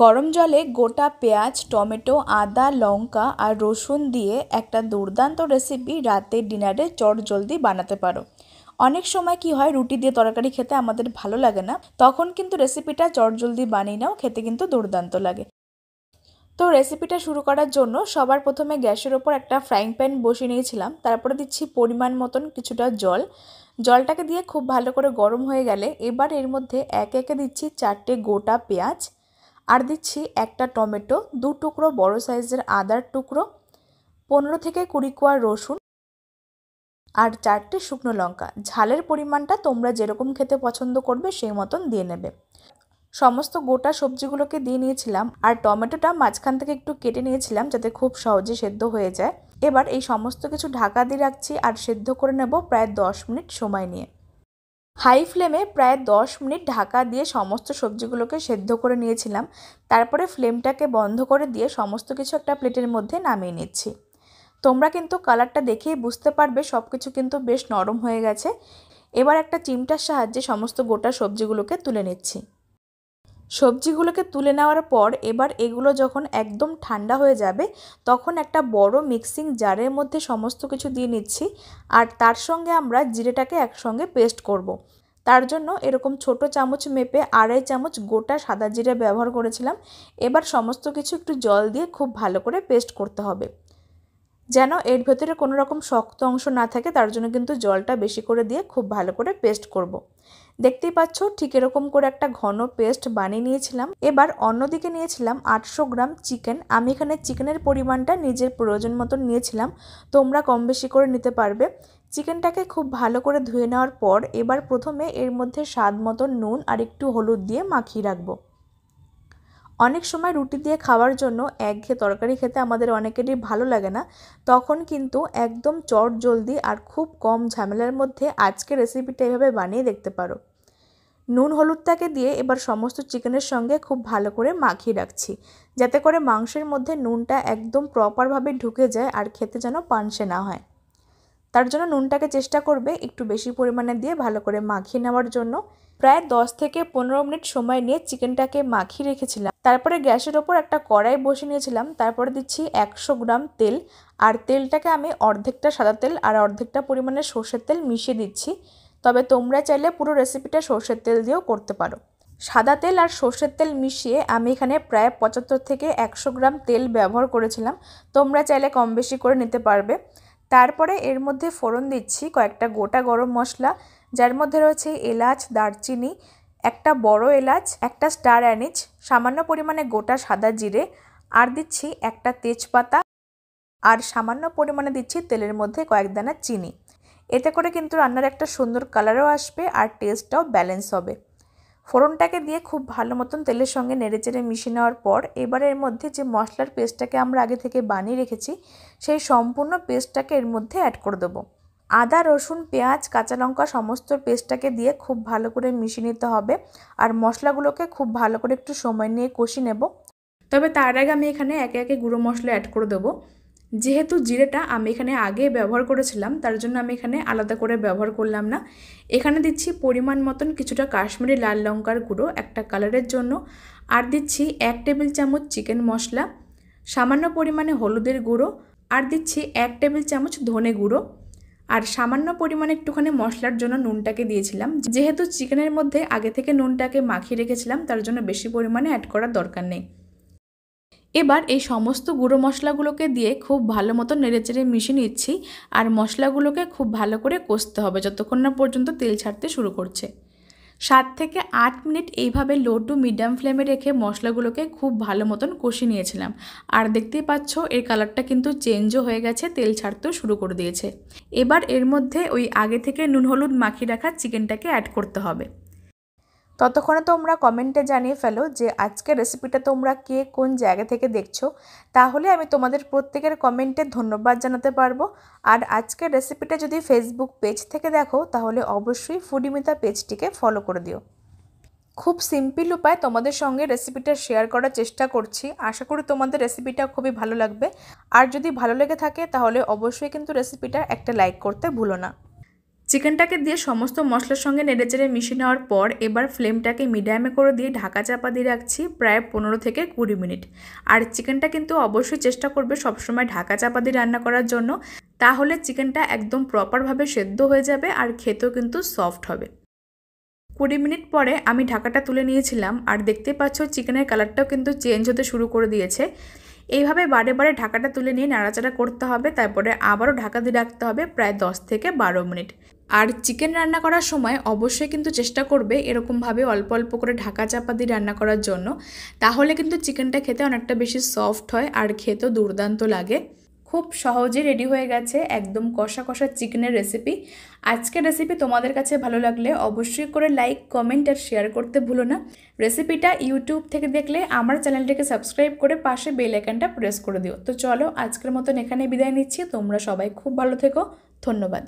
গরম জলে গোটা পেঁয়াজ, টমেটো, আদা, লঙ্কা আর রসুন দিয়ে একটা দুর্দান্ত রেসিপি রাতের ডিনারে চটজলদি বানাতে পারো। অনেক সময় কি হয়, রুটি দিয়ে তরকারি খেতে আমাদের ভালো লাগে না, তখন কিন্তু রেসিপিটা চটজলদি বানিয়ে নাও, খেতে কিন্তু দুর্দান্ত লাগে। তো রেসিপিটা শুরু করার জন্য সবার প্রথমে গ্যাসের ওপর একটা ফ্রাইং প্যান বসিয়ে নিয়েছিলাম। তারপরে দিচ্ছি পরিমাণ মতন কিছুটা জল। জলটাকে দিয়ে খুব ভালো করে গরম হয়ে গেলে এবার এর মধ্যে একে একে দিচ্ছি 4টে গোটা পেঁয়াজ, আর দিচ্ছি একটা টমেটো, 2 টুকরো বড় সাইজের আদার টুকরো, 15 থেকে 20 কোয়া রসুন আর 4টে শুকনো লঙ্কা। ঝালের পরিমাণটা তোমরা যেরকম খেতে পছন্দ করবে সেই মতন দিয়ে নেবে। সমস্ত গোটা সবজিগুলোকে দিয়ে নিয়েছিলাম, আর টমেটোটা মাঝখান থেকে একটু কেটে নিয়েছিলাম যাতে খুব সহজে সেদ্ধ হয়ে যায়। এবার এই সমস্ত কিছু ঢাকা দিয়ে রাখছি আর সেদ্ধ করে নেব প্রায় 10 মিনিট সময় নিয়ে। হাই ফ্লেমে প্রায় 10 মিনিট ঢাকা দিয়ে সমস্ত সবজিগুলোকে সেদ্ধ করে নিয়েছিলাম। তারপরে ফ্লেমটাকে বন্ধ করে দিয়ে সমস্ত কিছু একটা প্লেটের মধ্যে নামিয়ে নিচ্ছি। তোমরা কিন্তু কালারটা দেখেই বুঝতে পারবে সব কিছু কিন্তু বেশ নরম হয়ে গেছে। এবার একটা চিমটার সাহায্যে সমস্ত গোটা সবজিগুলোকে তুলে নিচ্ছি। সবজিগুলোকে তুলে নেওয়ার পর এবার এগুলো যখন একদম ঠান্ডা হয়ে যাবে তখন একটা বড় মিক্সিং জারের মধ্যে সমস্ত কিছু দিয়ে নিচ্ছি, আর তার সঙ্গে আমরা জিরেটাকে একসঙ্গে পেস্ট করব। তার জন্য এরকম ছোট চামচ মেপে 2.5 চামচ গোটা সাদা জিরে ব্যবহার করেছিলাম। এবার সমস্ত কিছু একটু জল দিয়ে খুব ভালো করে পেস্ট করতে হবে, যেন এর ভেতরে কোনো রকম শক্ত অংশ না থাকে। তার জন্য কিন্তু জলটা বেশি করে দিয়ে খুব ভালো করে পেস্ট করব। দেখতেই পাচ্ছ ঠিক এরকম করে একটা ঘন পেস্ট বানিয়ে নিয়েছিলাম। এবার অন্যদিকে নিয়েছিলাম 800 গ্রাম চিকেন। আমি এখানে চিকেনের পরিমাণটা নিজের প্রয়োজন মতন নিয়েছিলাম, তোমরা কম বেশি করে নিতে পারবে। চিকেনটাকে খুব ভালো করে ধুয়ে নেওয়ার পর এবার প্রথমে এর মধ্যে স্বাদ মতন নুন আর একটু হলুদ দিয়ে মাখিয়ে রাখবো। অনেক সময় রুটি দিয়ে খাওয়ার জন্য একঘেয়ে তরকারি খেতে আমাদের অনেকেরই ভালো লাগে না, তখন কিন্তু একদম চটজলদি আর খুব কম ঝামেলার মধ্যে আজকের রেসিপিটা এভাবে বানিয়ে দেখতে পারো। নুন হলুদটাকে দিয়ে এবার সমস্ত চিকেনের সঙ্গে খুব ভালো করে মাখিয়ে রাখছি, যাতে করে মাংসের মধ্যে নুনটা একদম প্রপারভাবে ঢুকে যায় আর খেতে যেন পানসে না হয়। তার জন্য নুনটাকে চেষ্টা করবে একটু বেশি পরিমাণে দিয়ে ভালো করে মাখিয়ে নেওয়ার জন্য। প্রায় 10 থেকে 15 মিনিট সময় নিয়ে চিকেনটাকে মাখিয়ে রেখেছিলাম। তারপরে গ্যাসের ওপর একটা কড়াই বসিয়ে নিয়েছিলাম। তারপরে দিচ্ছি 100 গ্রাম তেল, আর তেলটাকে আমি অর্ধেকটা সাদা তেল আর অর্ধেকটা পরিমাণে সর্ষের তেল মিশিয়ে দিচ্ছি। তবে তোমরা চাইলে পুরো রেসিপিটা সর্ষের তেল দিয়েও করতে পারো। সাদা তেল আর সর্ষের তেল মিশিয়ে আমি এখানে প্রায় 75 থেকে 100 গ্রাম তেল ব্যবহার করেছিলাম, তোমরা চাইলে কম বেশি করে নিতে পারবে। তারপরে এর মধ্যে ফোড়ন দিচ্ছি কয়েকটা গোটা গরম মশলা, যার মধ্যে রয়েছে এলাচ, দারচিনি, একটা বড় এলাচ, একটা স্টার অ্যানিজ, সামান্য পরিমাণে গোটা সাদা জিরে, আর দিচ্ছি একটা তেজপাতা, আর সামান্য পরিমাণে দিচ্ছি তেলের মধ্যে কয়েক দানা চিনি। এতে করে কিন্তু রান্নার একটা সুন্দর কালারও আসবে আর টেস্টটাও ব্যালেন্স হবে। ফোড়নটাকে দিয়ে খুব ভালো মতন তেলের সঙ্গে নেড়েচেড়ে মিশিয়ে নেওয়ার পর এবার এর মধ্যে যে মশলার পেস্টটাকে আমরা আগে থেকে বানিয়ে রেখেছি সেই সম্পূর্ণ পেস্টটাকে এর মধ্যে অ্যাড করে দেবো। আদা, রসুন, পেঁয়াজ, কাঁচা লঙ্কা সমস্ত পেস্টটাকে দিয়ে খুব ভালো করে মিশিয়ে নিতে হবে, আর মশলাগুলোকে খুব ভালো করে একটু সময় নিয়ে কষিয়ে নেব। তবে তার আগে আমি এখানে একে একে গুঁড়ো মশলা অ্যাড করে দেবো। যেহেতু জিরেটা আমি এখানে আগে ব্যবহার করেছিলাম তার জন্য আমি এখানে আলাদা করে ব্যবহার করলাম না। এখানে দিচ্ছি পরিমাণ মতন কিছুটা কাশ্মীরি লাল লঙ্কার গুঁড়ো একটা কালারের জন্য, আর দিচ্ছি 1 টেবিল চামচ চিকেন মশলা, সামান্য পরিমাণে হলুদের গুঁড়ো, আর দিচ্ছি 1 টেবিল চামচ ধনে গুঁড়ো, আর সামান্য পরিমাণে একটুখানি মশলার জন্য নুনটাকে দিয়েছিলাম। যেহেতু চিকেনের মধ্যে আগে থেকে নুনটাকে মাখিয়ে রেখেছিলাম তার জন্য বেশি পরিমাণে অ্যাড করার দরকার নেই। এবার এই সমস্ত গুঁড়ো মশলাগুলোকে দিয়ে খুব ভালো মতো নেড়েচেড়ে মিশিয়ে নিচ্ছি, আর মশলাগুলোকে খুব ভালো করে কষতে হবে যতক্ষণ না পর্যন্ত তেল ছাড়তে শুরু করছে। 7 থেকে 8 মিনিট এইভাবে লো টু মিডিয়াম ফ্লেমে রেখে মশলাগুলোকে খুব ভালো মতন কষিয়ে নিয়েছিলাম, আর দেখতেই পাচ্ছ এর কালারটা কিন্তু চেঞ্জও হয়ে গেছে, তেল ছাড়তেও শুরু করে দিয়েছে। এবার এর মধ্যে ওই আগে থেকে নুন হলুদ মাখিয়ে রাখা চিকেনটাকে অ্যাড করতে হবে। ততক্ষণে তোমরা কমেন্টে জানিয়ে ফেলো যে আজকের রেসিপিটা তোমরা কে কোন জায়গা থেকে দেখছো, তাহলে আমি তোমাদের প্রত্যেকের কমেন্টে ধন্যবাদ জানাতে পারবো। আর আজকের রেসিপিটা যদি ফেসবুক পেজ থেকে দেখো তাহলে অবশ্যই ফুডিমিতা পেজটিকে ফলো করে দিও। খুব সিম্পল উপায় তোমাদের সঙ্গে রেসিপিটা শেয়ার করার চেষ্টা করছি, আশা করি তোমাদের রেসিপিটা খুবই ভালো লাগবে। আর যদি ভালো লেগে থাকে তাহলে অবশ্যই কিন্তু রেসিপিটা একটা লাইক করতে ভুলো না। চিকেনটাকে দিয়ে সমস্ত মশলার সঙ্গে নেড়েচেড়ে মিশিয়ে নেওয়ার পর এবার ফ্লেমটাকে মিডিয়ামে করে দিয়ে ঢাকা চাপা দিয়ে রাখছি প্রায় 15 থেকে 20 মিনিট। আর চিকেনটা কিন্তু অবশ্যই চেষ্টা করবে সবসময় ঢাকা চাপা দিয়ে রান্না করার জন্য, তাহলে চিকেনটা একদম প্রপারভাবে সেদ্ধ হয়ে যাবে আর খেতেও কিন্তু সফট হবে। 20 মিনিট পরে আমি ঢাকাটা তুলে নিয়েছিলাম আর দেখতে পাচ্ছ চিকেনের কালারটাও কিন্তু চেঞ্জ হতে শুরু করে দিয়েছে। এইভাবে বারে বারে ঢাকাটা তুলে নিয়ে নাড়াচাড়া করতে হবে, তারপরে আবারও ঢাকা দিয়ে রাখতে হবে প্রায় 10 থেকে 12 মিনিট। আর চিকেন রান্না করার সময় অবশ্যই কিন্তু চেষ্টা করবে এরকমভাবে অল্প অল্প করে ঢাকা চাপা দিয়ে রান্না করার জন্য, তাহলে কিন্তু চিকেনটা খেতে অনেকটা বেশি সফট হয় আর খেতেও দুর্দান্ত লাগে। খুব সহজে রেডি হয়ে গেছে একদম কষা কষা চিকেনের রেসিপি। আজকের রেসিপি তোমাদের কাছে ভালো লাগলে অবশ্যই করে লাইক, কমেন্ট আর শেয়ার করতে ভুলো না। রেসিপিটা ইউটিউব থেকে দেখলে আমার চ্যানেলটাকে সাবস্ক্রাইব করে পাশে বেল আইকনটা প্রেস করে দিও। তো চলো আজকের মতন এখানে বিদায় নিচ্ছি। তোমরা সবাই খুব ভালো থেকো। ধন্যবাদ।